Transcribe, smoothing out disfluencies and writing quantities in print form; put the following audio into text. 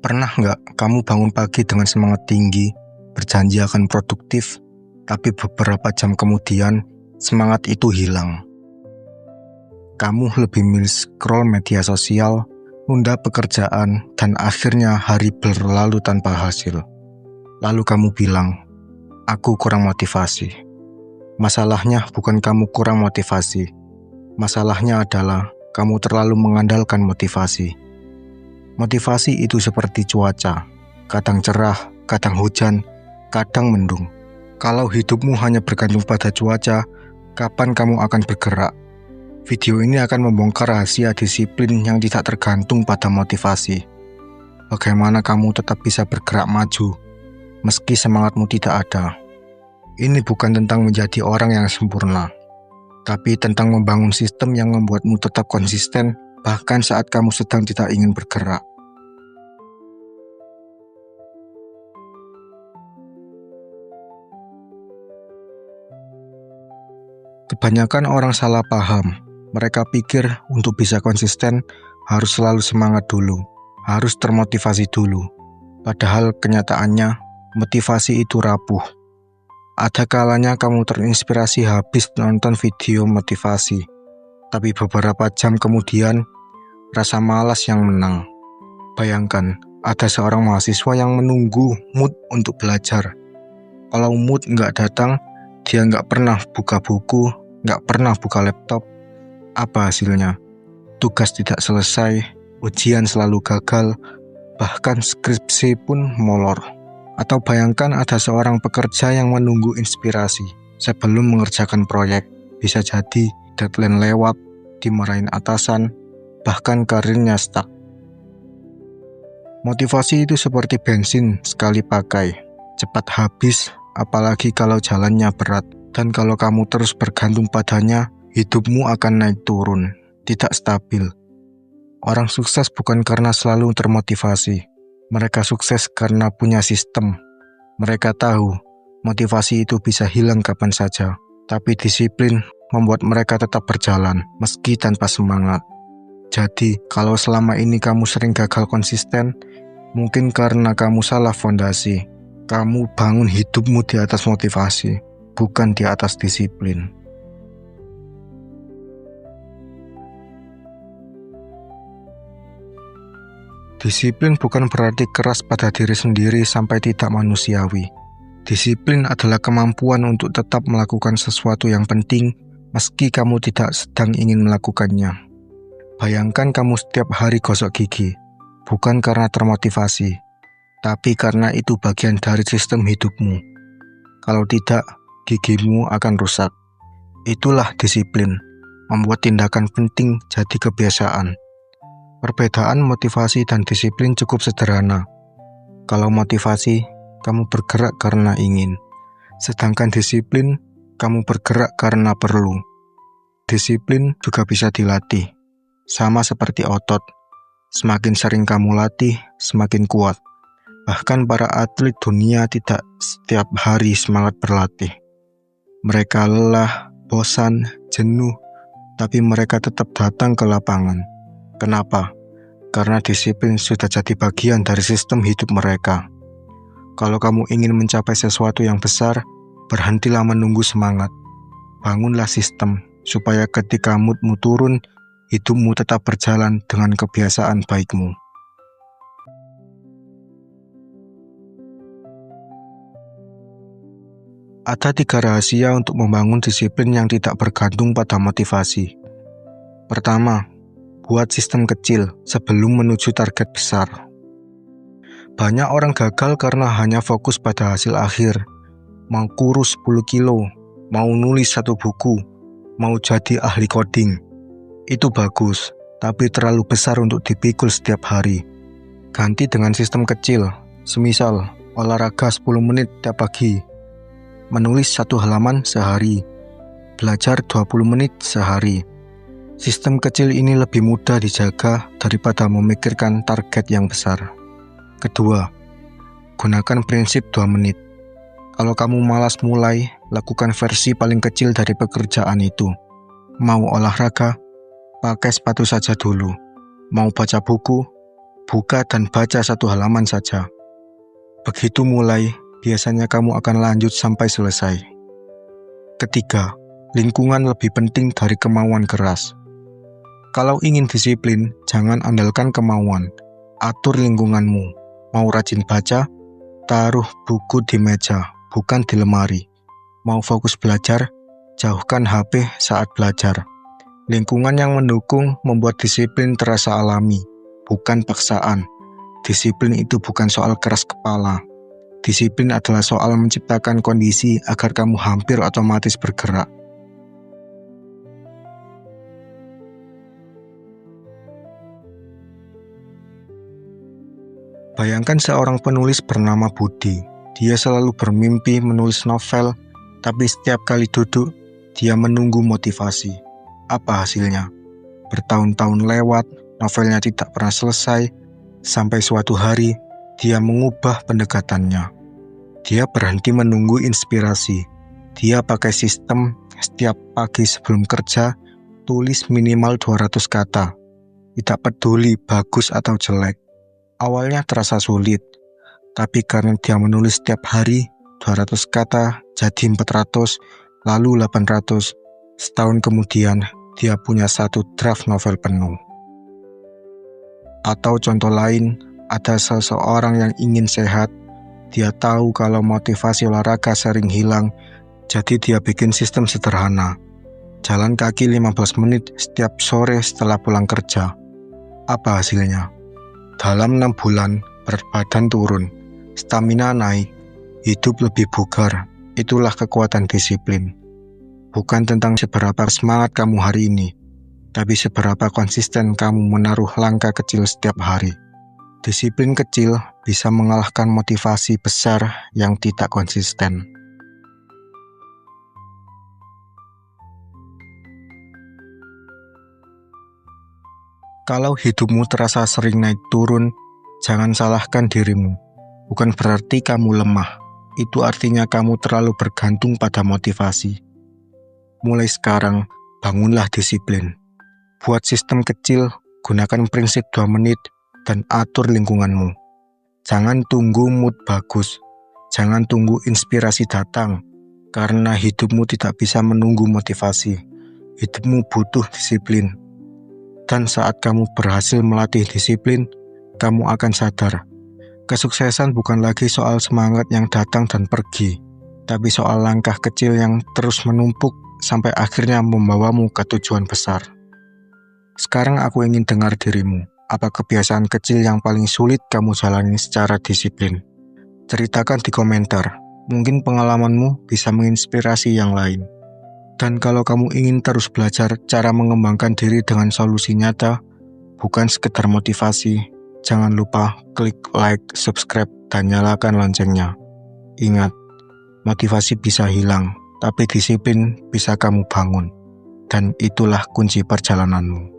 Pernah nggak kamu bangun pagi dengan semangat tinggi, berjanji akan produktif, tapi beberapa jam kemudian semangat itu hilang? Kamu lebih milih scroll media sosial, nunda pekerjaan, dan akhirnya hari berlalu tanpa hasil. Lalu kamu bilang, aku kurang motivasi. Masalahnya bukan kamu kurang motivasi. Masalahnya adalah kamu terlalu mengandalkan motivasi. Motivasi itu seperti cuaca, kadang cerah, kadang hujan, kadang mendung. Kalau hidupmu hanya bergantung pada cuaca, kapan kamu akan bergerak? Video ini akan membongkar rahasia disiplin yang tidak tergantung pada motivasi. Bagaimana kamu tetap bisa bergerak maju, meski semangatmu tidak ada. Ini bukan tentang menjadi orang yang sempurna, tapi tentang membangun sistem yang membuatmu tetap konsisten, bahkan saat kamu sedang tidak ingin bergerak. Kebanyakan orang salah paham. Mereka pikir untuk bisa konsisten harus selalu semangat dulu, harus termotivasi dulu. Padahal kenyataannya, motivasi itu rapuh. Ada kalanya kamu terinspirasi habis nonton video motivasi, tapi beberapa jam kemudian, rasa malas yang menang. Bayangkan, ada seorang mahasiswa yang menunggu mood untuk belajar. Kalau mood nggak datang, dia nggak pernah buka buku, nggak pernah buka laptop. Apa hasilnya? Tugas tidak selesai, ujian selalu gagal, bahkan skripsi pun molor. Atau bayangkan ada seorang pekerja yang menunggu inspirasi sebelum mengerjakan proyek. Bisa jadi deadline lewat, dimarahin atasan, bahkan karirnya stuck. Motivasi itu seperti bensin sekali pakai, cepat habis, apalagi kalau jalannya berat. Dan kalau kamu terus bergantung padanya, hidupmu akan naik turun, tidak stabil. Orang sukses bukan karena selalu termotivasi. Mereka sukses karena punya sistem. Mereka tahu motivasi itu bisa hilang kapan saja, tapi disiplin membuat mereka tetap berjalan meski tanpa semangat. Jadi, kalau selama ini kamu sering gagal konsisten, mungkin karena kamu salah fondasi. Kamu bangun hidupmu di atas motivasi, bukan di atas disiplin. Disiplin bukan berarti keras pada diri sendiri sampai tidak manusiawi. Disiplin adalah kemampuan untuk tetap melakukan sesuatu yang penting meski kamu tidak sedang ingin melakukannya. Bayangkan kamu setiap hari gosok gigi, bukan karena termotivasi, tapi karena itu bagian dari sistem hidupmu. Kalau tidak, gigimu akan rusak. Itulah disiplin, membuat tindakan penting jadi kebiasaan. Perbedaan motivasi dan disiplin cukup sederhana. Kalau motivasi, kamu bergerak karena ingin. Sedangkan disiplin, kamu bergerak karena perlu. Disiplin juga bisa dilatih. Sama seperti otot. Semakin sering kamu latih, semakin kuat. Bahkan para atlet dunia tidak setiap hari semangat berlatih. Mereka lelah, bosan, jenuh, tapi mereka tetap datang ke lapangan. Kenapa? Karena disiplin sudah jadi bagian dari sistem hidup mereka. Kalau kamu ingin mencapai sesuatu yang besar, berhentilah menunggu semangat. Bangunlah sistem, supaya ketika moodmu turun, hidupmu tetap berjalan dengan kebiasaan baikmu. Ada 3 rahasia untuk membangun disiplin yang tidak bergantung pada motivasi. Pertama, buat sistem kecil sebelum menuju target besar. Banyak orang gagal karena hanya fokus pada hasil akhir. Mau kurus 10 kilo, mau nulis 1 buku, mau jadi ahli coding. Itu bagus, tapi terlalu besar untuk dipikul setiap hari. Ganti dengan sistem kecil, semisal olahraga 10 menit tiap pagi, menulis 1 halaman sehari, belajar 20 menit sehari. Sistem kecil ini lebih mudah dijaga daripada memikirkan target yang besar. Kedua, gunakan prinsip 2 menit. Kalau kamu malas mulai, lakukan versi paling kecil dari pekerjaan itu. Mau olahraga, pakai sepatu saja dulu. Mau baca buku, buka dan baca 1 halaman saja. Begitu mulai, biasanya kamu akan lanjut sampai selesai. Ketiga, lingkungan lebih penting dari kemauan keras. Kalau ingin disiplin, jangan andalkan kemauan. Atur lingkunganmu. Mau rajin baca, taruh buku di meja, bukan di lemari. Mau fokus belajar, jauhkan HP saat belajar. Lingkungan yang mendukung membuat disiplin terasa alami, bukan paksaan. Disiplin itu bukan soal keras kepala. Disiplin adalah soal menciptakan kondisi agar kamu hampir otomatis bergerak. Bayangkan seorang penulis bernama Budi. Dia selalu bermimpi menulis novel, tapi setiap kali duduk, dia menunggu motivasi. Apa hasilnya? Bertahun-tahun lewat, novelnya tidak pernah selesai, sampai suatu hari, dia mengubah pendekatannya. Dia berhenti menunggu inspirasi. Dia pakai sistem setiap pagi sebelum kerja, tulis minimal 200 kata. Tidak peduli bagus atau jelek. Awalnya terasa sulit, tapi karena dia menulis setiap hari, 200 kata jadi 400, lalu 800. Setahun kemudian, dia punya 1 draft novel penuh. Atau contoh lain, ada seseorang yang ingin sehat. Dia tahu kalau motivasi olahraga sering hilang, jadi dia bikin sistem sederhana. Jalan kaki 15 menit setiap sore setelah pulang kerja. Apa hasilnya? Dalam 6 bulan, berat badan turun, stamina naik, hidup lebih bugar. Itulah kekuatan disiplin. Bukan tentang seberapa semangat kamu hari ini, tapi seberapa konsisten kamu menaruh langkah kecil setiap hari. Disiplin kecil bisa mengalahkan motivasi besar yang tidak konsisten. Kalau hidupmu terasa sering naik turun, jangan salahkan dirimu. Bukan berarti kamu lemah. Itu artinya kamu terlalu bergantung pada motivasi. Mulai sekarang, bangunlah disiplin. Buat sistem kecil, gunakan prinsip 2 menit, dan atur lingkunganmu. Jangan tunggu mood bagus. Jangan tunggu inspirasi datang, karena hidupmu tidak bisa menunggu motivasi. Hidupmu butuh disiplin. Dan saat kamu berhasil melatih disiplin, kamu akan sadar. Kesuksesan bukan lagi soal semangat yang datang dan pergi, tapi soal langkah kecil yang terus menumpuk sampai akhirnya membawamu ke tujuan besar. Sekarang aku ingin dengar dirimu. Apa kebiasaan kecil yang paling sulit kamu jalani secara disiplin? Ceritakan di komentar. Mungkin pengalamanmu bisa menginspirasi yang lain. Dan kalau kamu ingin terus belajar cara mengembangkan diri dengan solusi nyata, bukan sekedar motivasi, jangan lupa klik like, subscribe, dan nyalakan loncengnya. Ingat, motivasi bisa hilang, tapi disiplin bisa kamu bangun. Dan itulah kunci perjalananmu.